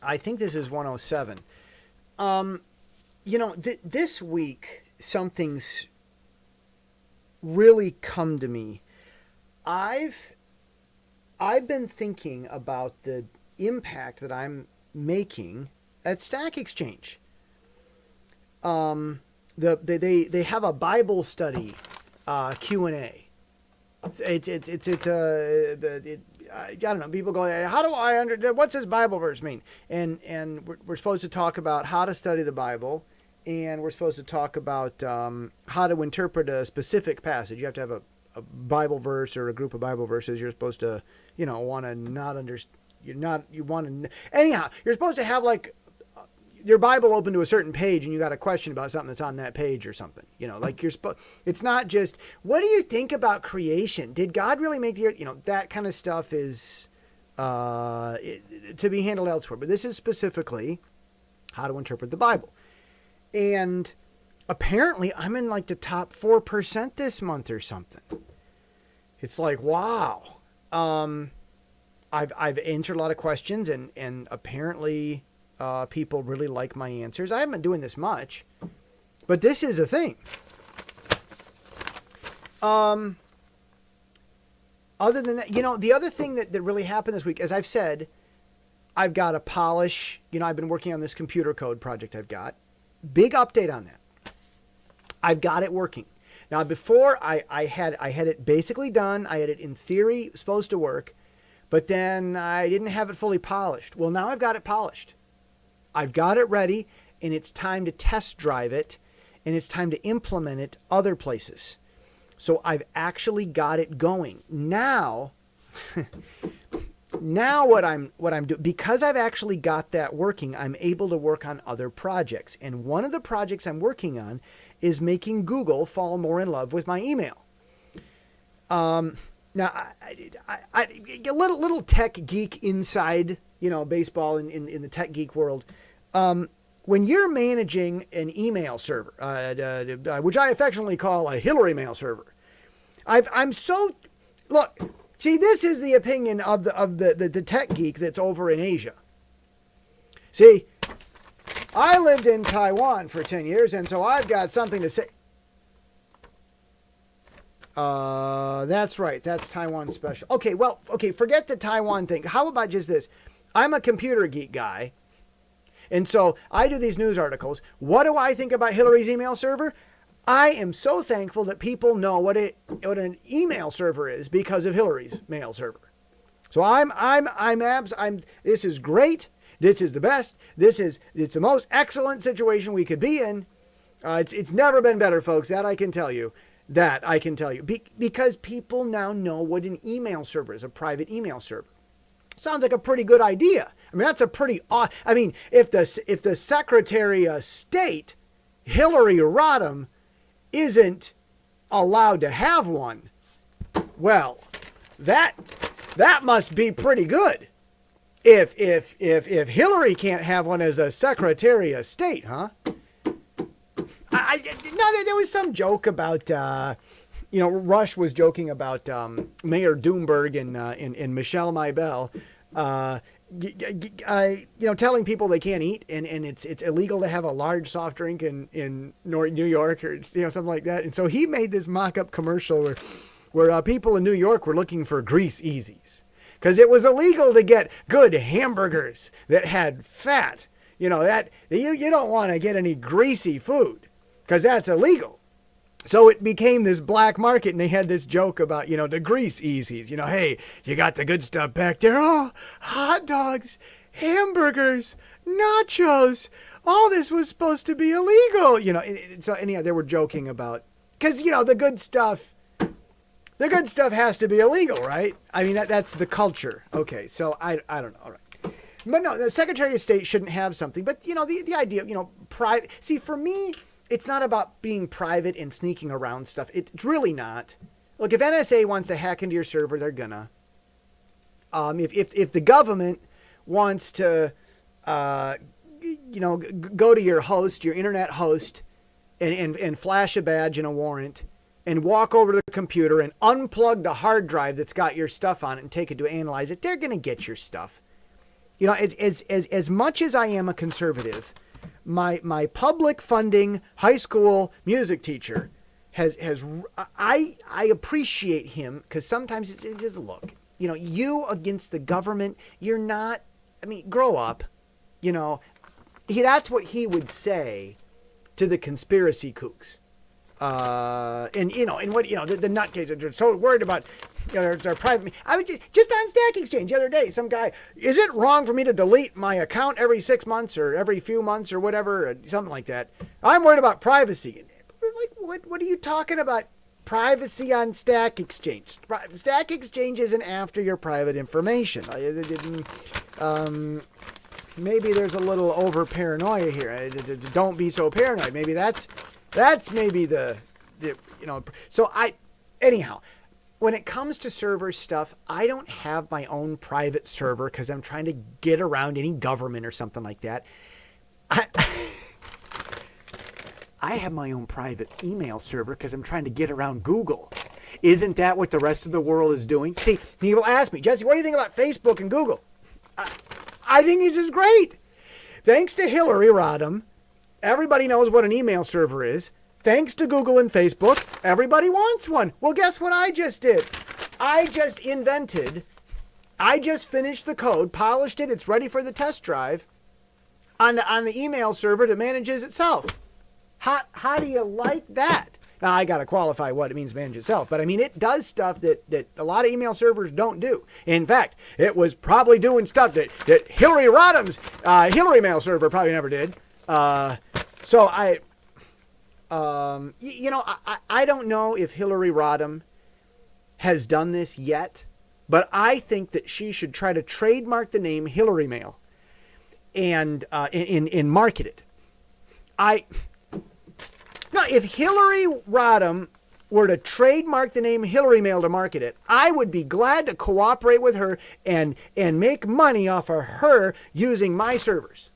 I think this is 107. This week something's really come to me. I've I've been thinking about the impact that I'm making at Stack Exchange. They have a Bible study Q&A. I don't know. People go, how do I what's this Bible verse mean? And we're supposed to talk about how to study the Bible, and we're supposed to talk about how to interpret a specific passage. You have to have a Bible verse or a group of Bible verses. You're supposed to, want to not understand. Anyhow, you're supposed to have like your Bible open to a certain page and you got a question about something that's on that page or something, like it's not just, what do you think about creation? Did God really make the earth? That kind of stuff is, to be handled elsewhere. But this is specifically how to interpret the Bible. And apparently I'm in like the top 4% this month or something. It's like, wow. I've answered a lot of questions and apparently, people really like my answers. I haven't been doing this much, but this is a thing. Other than that, the other thing that really happened this week, as I've said, I've got to polish, I've been working on this computer code project I've got. Big update on that. I've got it working. Now, before I had it basically done. I had it in theory supposed to work, but then I didn't have it fully polished. Well, now I've got it polished. I've got it ready, and it's time to test drive it, and it's time to implement it other places. So I've actually got it going. Now, what I'm doing, because I've actually got that working, I'm able to work on other projects. And one of the projects I'm working on is making Google fall more in love with my email. Now, a little tech geek inside, baseball in the tech geek world. When you're managing an email server, which I affectionately call a Hillary mail server, see, this is the opinion of the tech geek that's over in Asia. See, I lived in Taiwan for 10 years, and so I've got something to say. That's right. That's Taiwan special. Okay, forget the Taiwan thing. How about just this? I'm a computer geek guy, and so I do these news articles. What do I think about Hillary's email server? I am so thankful that people know what an email server is because of Hillary's mail server. So this is great. This is the best. It's the most excellent situation we could be in. It's never been better, folks. That I can tell you. Because people now know what an email server is, a private email server. Sounds like a pretty good idea. I mean, that's a pretty odd. I mean, if the Secretary of State, Hillary Rodham, isn't allowed to have one, well, that must be pretty good. If Hillary can't have one as a Secretary of State, huh? There was some joke about, Rush was joking about Mayor Doomberg and Michelle Maibel, telling people they can't eat and it's illegal to have a large soft drink in New York or something like that. And so he made this mock-up commercial where people in New York were looking for grease easies because it was illegal to get good hamburgers that had fat. You don't want to get any greasy food because that's illegal. So it became this black market, and they had this joke about, the grease easies. Hey, you got the good stuff back there. Oh, hot dogs, hamburgers, nachos. All this was supposed to be illegal. So anyhow, they were joking about, because, the good stuff has to be illegal, right? I mean, that's the culture. Okay, so I don't know. All right. But no, the Secretary of State shouldn't have something. But, the idea, private. See, for me, it's not about being private and sneaking around stuff. It's really not. Look, if NSA wants to hack into your server, they're gonna. If the government wants to, go to your host, your internet host, and flash a badge and a warrant, and walk over to the computer and unplug the hard drive that's got your stuff on it and take it to analyze it, they're gonna get your stuff. You know, as much as I am a conservative, my public funding high school music teacher I appreciate him, because sometimes it's just, look, you know, you against the government, you're not, I mean, grow up, you know. That's what he would say to the conspiracy kooks. And you know, and what, you know, the nutcases are so worried about, you know, their private. I was just on Stack Exchange the other day. Some guy, is it wrong for me to delete my account every 6 months or every few months or whatever, something like that? I'm worried about privacy. We're like, what are you talking about? Privacy on Stack Exchange. Stack Exchange isn't after your private information. Maybe there's a little over paranoia here. Don't be so paranoid. Maybe that's maybe the you know. So anyhow, when it comes to server stuff, I don't have my own private server because I'm trying to get around any government or something like that. I have my own private email server because I'm trying to get around Google. Isn't that what the rest of the world is doing? See, people ask me, Jesse, what do you think about Facebook and Google? I think this is great. Thanks to Hillary Rodham, everybody knows what an email server is. Thanks to Google and Facebook, everybody wants one. Well, guess what I just did? I just finished the code, polished it, it's ready for the test drive on the email server that manages itself. How do you like that? Now, I got to qualify what it means to manage itself, but I mean, it does stuff that a lot of email servers don't do. In fact, it was probably doing stuff that Hillary Rodham's Hillary mail server probably never did. So I don't know if Hillary Rodham has done this yet, but I think that she should try to trademark the name Hillary Mail and market it. Now, if Hillary Rodham were to trademark the name Hillary Mail to market it, I would be glad to cooperate with her and make money off of her using my servers.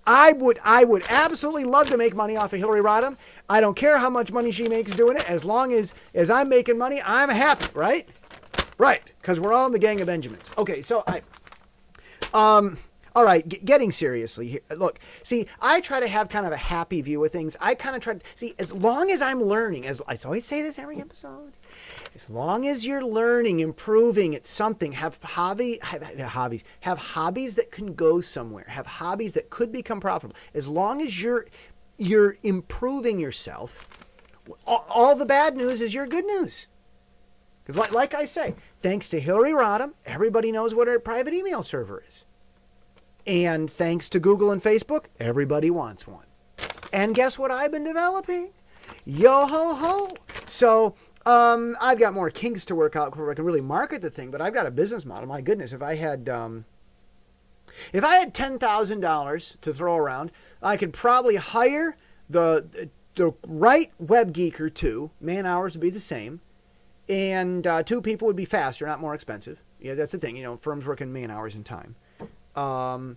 I would absolutely love to make money off of Hillary Rodham. I don't care how much money she makes doing it. As long as I'm making money, I'm happy, right? Right, because we're all in the gang of Benjamins. Okay, so all right, getting seriously here. Look, see, I try to have kind of a happy view of things. I kind of try to see, as long as I'm learning, as I always say this every episode, as long as you're learning, improving at something, have hobbies that can go somewhere, have hobbies that could become profitable. As long as you're improving yourself, all the bad news is your good news. Because like I say, thanks to Hillary Rodham, everybody knows what a private email server is. And thanks to Google and Facebook, everybody wants one. And guess what I've been developing? Yo ho ho. So I've got more kinks to work out before I can really market the thing, but I've got a business model. My goodness, if I had $10,000 to throw around, I could probably hire the right web geek or two. Man hours would be the same. And 2 people would be faster, not more expensive. Yeah, that's the thing. You know, firms work in man hours and time. And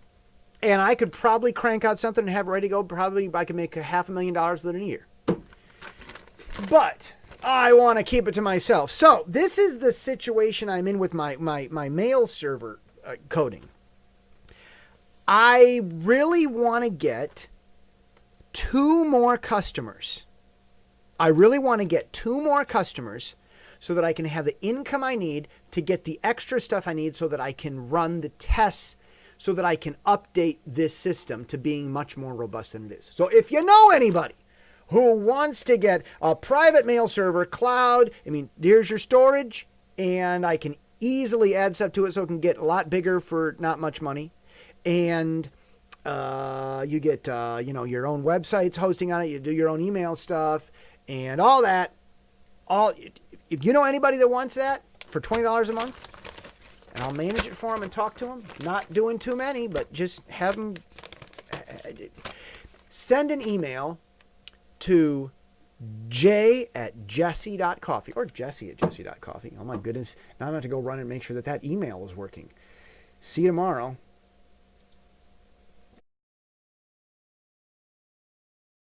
I could probably crank out something and have it ready to go. Probably I could make $500,000 within a year. But I want to keep it to myself. So this is the situation I'm in with my mail server coding. I really want to get 2 more customers. I really want to get 2 more customers so that I can have the income I need to get the extra stuff I need so that I can run the tests, so that I can update this system to being much more robust than it is. So if you know anybody who wants to get a private mail server, cloud, I mean, here's your storage, and I can easily add stuff to it so it can get a lot bigger for not much money. And you get, your own websites hosting on it. You do your own email stuff and all that. If you know anybody that wants that for $20 a month, and I'll manage it for them and talk to them. Not doing too many, but just have them send an email to j@jesse.coffee or jesse@jesse.coffee. Oh my goodness. Now I'm going to have to go run and make sure that email is working. See you tomorrow.